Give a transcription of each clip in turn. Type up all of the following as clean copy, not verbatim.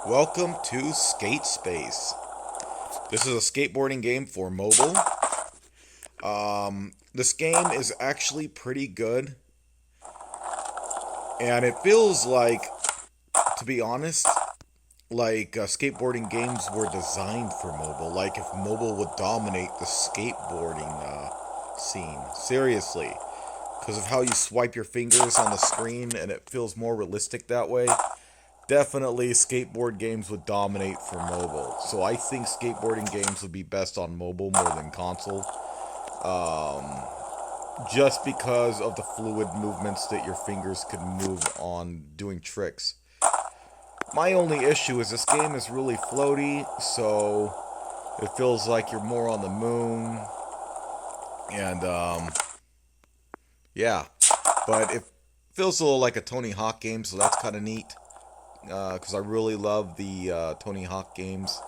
Welcome to Skate Space. This is a skateboarding game for mobile. This game is actually pretty good, and it feels like, to be honest, like skateboarding games were designed for mobile. Like if mobile would dominate the skateboarding scene. Seriously. Because of how you swipe your fingers on the screen and it feels more realistic that way. Definitely skateboard games would dominate for mobile. So I think skateboarding games would be best on mobile more than console. Just because of the fluid movements that your fingers could move on doing tricks. My only issue is this game is really floaty, so it feels like you're more on the moon. And yeah, but it feels a little like a Tony Hawk game, so that's kind of neat. Because I really love the Tony Hawk games.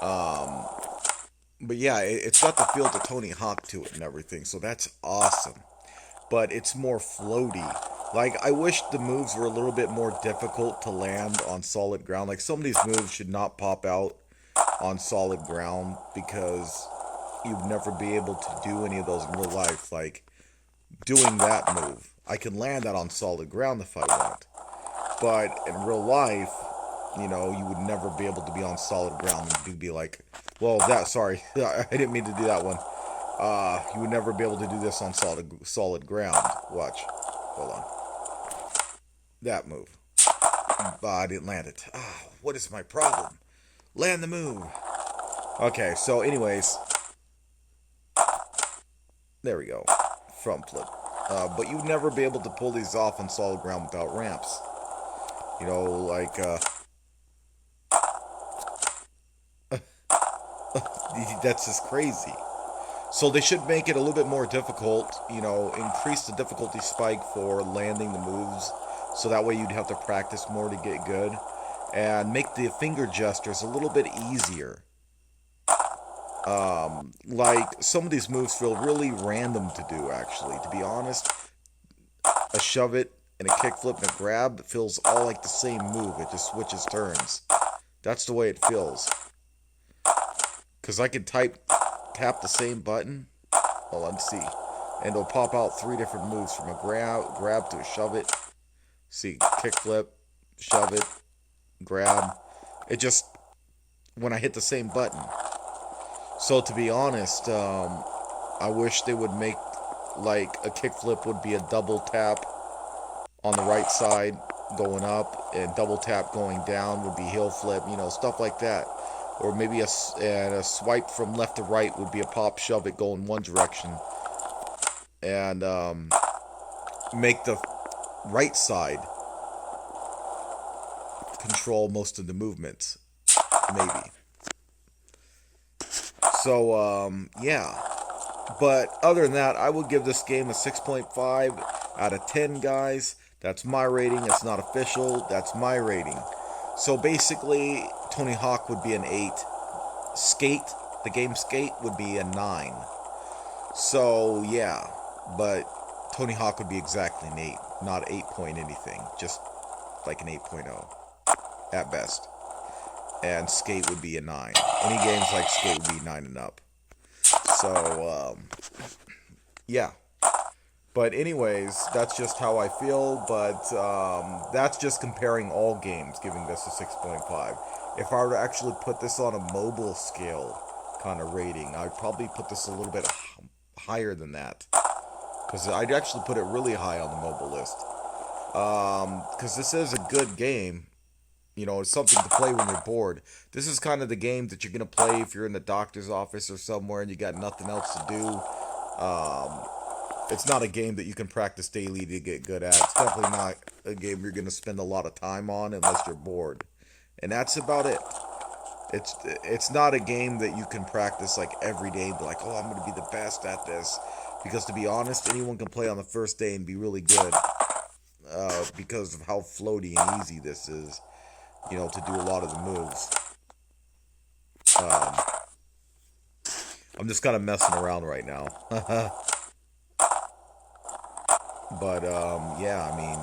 But yeah, it's got the feel to Tony Hawk to it and everything, so that's awesome. But it's more floaty. Like, I wish the moves were a little bit more difficult to land on solid ground. Like, some of these moves should not pop out on solid ground because you'd never be able to do any of those in real life. Like, doing that move. I can land that on solid ground if I want. But in real life, you would never be able to be on solid ground. You'd be like, sorry, I didn't mean to do that one. You would never be able to do this on solid ground. Watch. Hold on. That move. I didn't land it. What is my problem? Land the move. Okay, so anyways. There we go. Front flip. But you'd never be able to pull these off on solid ground without ramps. That's just crazy. So they should make it a little bit more difficult, increase the difficulty spike for landing the moves, so that way you'd have to practice more to get good, and make the finger gestures a little bit easier. Like, some of these moves feel really random to do, actually. To be honest, a shove it and a kickflip and a grab feels all like the same move. It just switches turns. That's the way it feels. Because I could tap the same button. Well, let's see. And it'll pop out 3 different moves from a grab to a shove it. See, kickflip, shove it, grab. It just, when I hit the same button. So to be honest, I wish they would make, like, a kickflip would be a double tap on the right side going up, and double tap going down would be heel flip, stuff like that. Or maybe a swipe from left to right would be a pop shove it going one direction. And make the right side control most of the movements. Maybe. So, yeah. But other than that, I would give this game a 6.5 out of 10, guys. That's my rating. It's not official. That's my rating. So basically, Tony Hawk would be an 8. Skate, the game Skate, would be a 9. So, yeah. But Tony Hawk would be exactly an 8. Not 8 point anything. Just like an 8.0 at best. And Skate would be a 9. Any games like Skate would be 9 and up. So, yeah. But anyways, that's just how I feel. But that's just comparing all games, giving this a 6.5. If I were to actually put this on a mobile scale kind of rating, I'd probably put this a little bit higher than that. Because I'd actually put it really high on the mobile list. Because this is a good game. It's something to play when you're bored. This is kind of the game that you're going to play if you're in the doctor's office or somewhere and you got nothing else to do. It's not a game that you can practice daily to get good at. It's definitely not a game you're going to spend a lot of time on unless you're bored. And that's about it. It's not a game that you can practice like every day and be like, oh, I'm going to be the best at this. Because to be honest, anyone can play on the first day and be really good. Because of how floaty and easy this is. To do a lot of the moves. I'm just kind of messing around right now. But, yeah, I mean,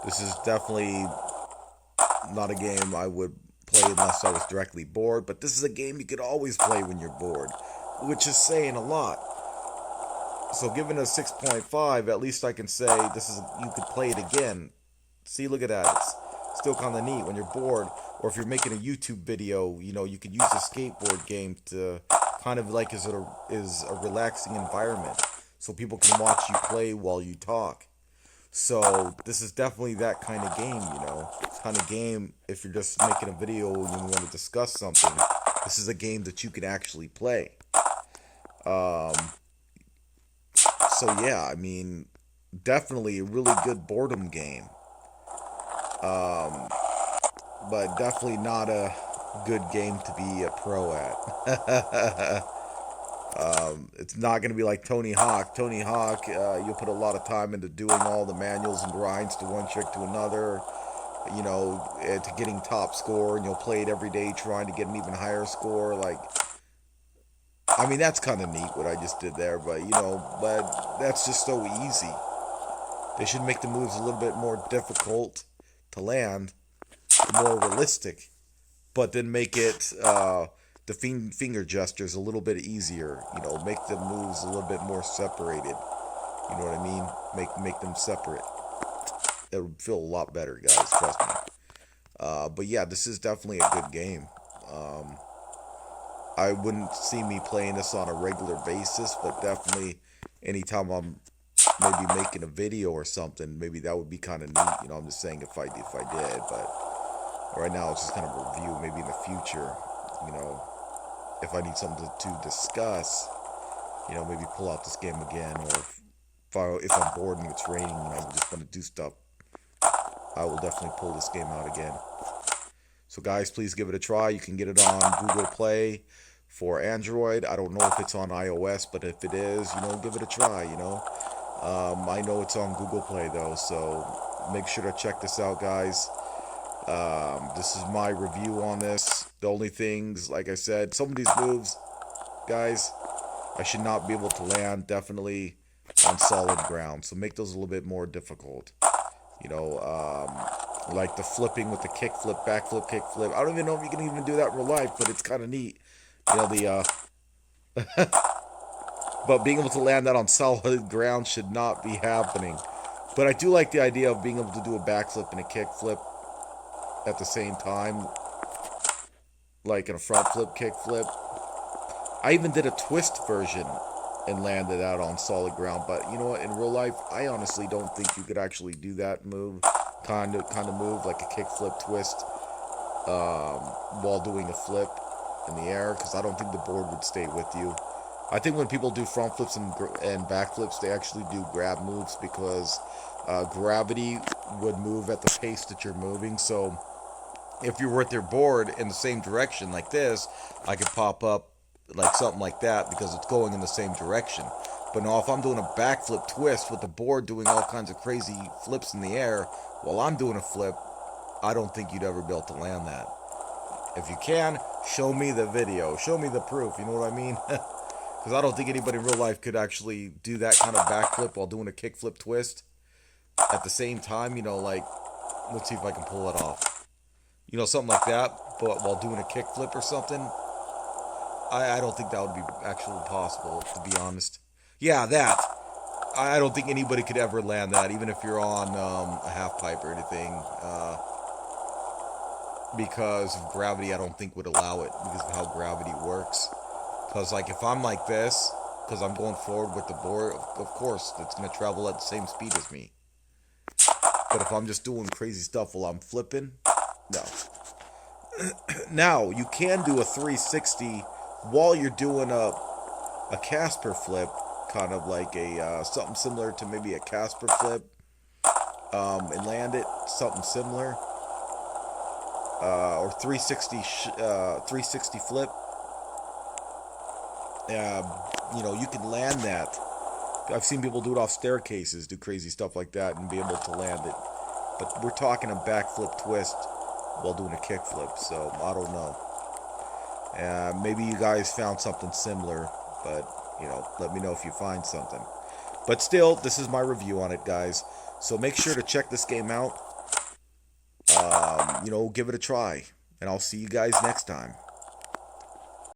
this is definitely not a game I would play unless I was directly bored, but this is a game you could always play when you're bored, which is saying a lot. So given a 6.5, at least I can say this is you could play it again. See, look at that. It's still kind of neat when you're bored, or if you're making a YouTube video, you know, you could use a skateboard game to kind of like is a relaxing environment, so people can watch you play while you talk. So this is definitely that kind of game, you know, kind of game. If you're just making a video and you want to discuss something, this is a game that you can actually play. So yeah, I mean, definitely a really good boredom game. But definitely not a good game to be a pro at. It's not going to be like Tony Hawk. Tony Hawk, you'll put a lot of time into doing all the manuals and grinds to one trick to another, you know, to getting top score, and you'll play it every day trying to get an even higher score. Like, I mean, that's kind of neat what I just did there, but, you know, but that's just so easy. They should make the moves a little bit more difficult to land, more realistic, but then make it the finger gestures a little bit easier. You know, make the moves a little bit more separated. You know what I mean? Make them separate. It would feel a lot better, guys. Trust me. But yeah, this is definitely a good game. I wouldn't see me playing this on a regular basis, but definitely anytime I'm maybe making a video or something, maybe that would be kind of neat. You know, I'm just saying if I did, but right now it's just kind of a review. Maybe in the future, you know, if I need something to discuss, you know, maybe pull out this game again, or if I'm bored and it's raining and I just want to do stuff, I will definitely pull this game out again. So guys, please give it a try. You can get it on Google Play for Android. I don't know if it's on iOS, but if it is, you know, give it a try, you know. I know it's on Google Play though, so make sure to check this out, guys. This is my review on this. The only things, like I said, some of these moves, guys, I should not be able to land definitely on solid ground. So make those a little bit more difficult. You know, like the flipping with the kick flip, back flip, kick flip. I don't even know if you can even do that in real life, but it's kind of neat. You know, the but being able to land that on solid ground should not be happening. But I do like the idea of being able to do a backflip and a kick flip at the same time, like in a front flip, kick flip. I even did a twist version and landed out on solid ground. But you know what? In real life, I honestly don't think you could actually do that move, kind of move like a kick flip twist, while doing a flip in the air, because I don't think the board would stay with you. I think when people do front flips and back flips, they actually do grab moves, because gravity would move at the pace that you're moving. So if you were with your board in the same direction like this, I could pop up like something like that because it's going in the same direction. But now if I'm doing a backflip twist with the board doing all kinds of crazy flips in the air while I'm doing a flip, I don't think you'd ever be able to land that. If you can, show me the video. Show me the proof, you know what I mean? Because I don't think anybody in real life could actually do that kind of backflip while doing a kickflip twist at the same time. You know, like, let's see if I can pull it off. You know, something like that, but while doing a kickflip or something. I don't think that would be actually possible, to be honest. Yeah, that. I don't think anybody could ever land that, even if you're on a half pipe or anything. Because of gravity, I don't think would allow it, because of how gravity works. Because, like, if I'm like this, because I'm going forward with the board, of course, it's going to travel at the same speed as me. But if I'm just doing crazy stuff while I'm flipping, no. Now, you can do a 360 while you're doing a Casper flip, kind of like a something similar to maybe a Casper flip, and land it, something similar, or 360 flip. You know, you can land that. I've seen people do it off staircases, do crazy stuff like that, and be able to land it. But we're talking a backflip twist while doing a kickflip, so I don't know. Maybe you guys found something similar, but, you know, let me know if you find something. But still, this is my review on it, guys. So make sure to check this game out. give it a try. And I'll see you guys next time.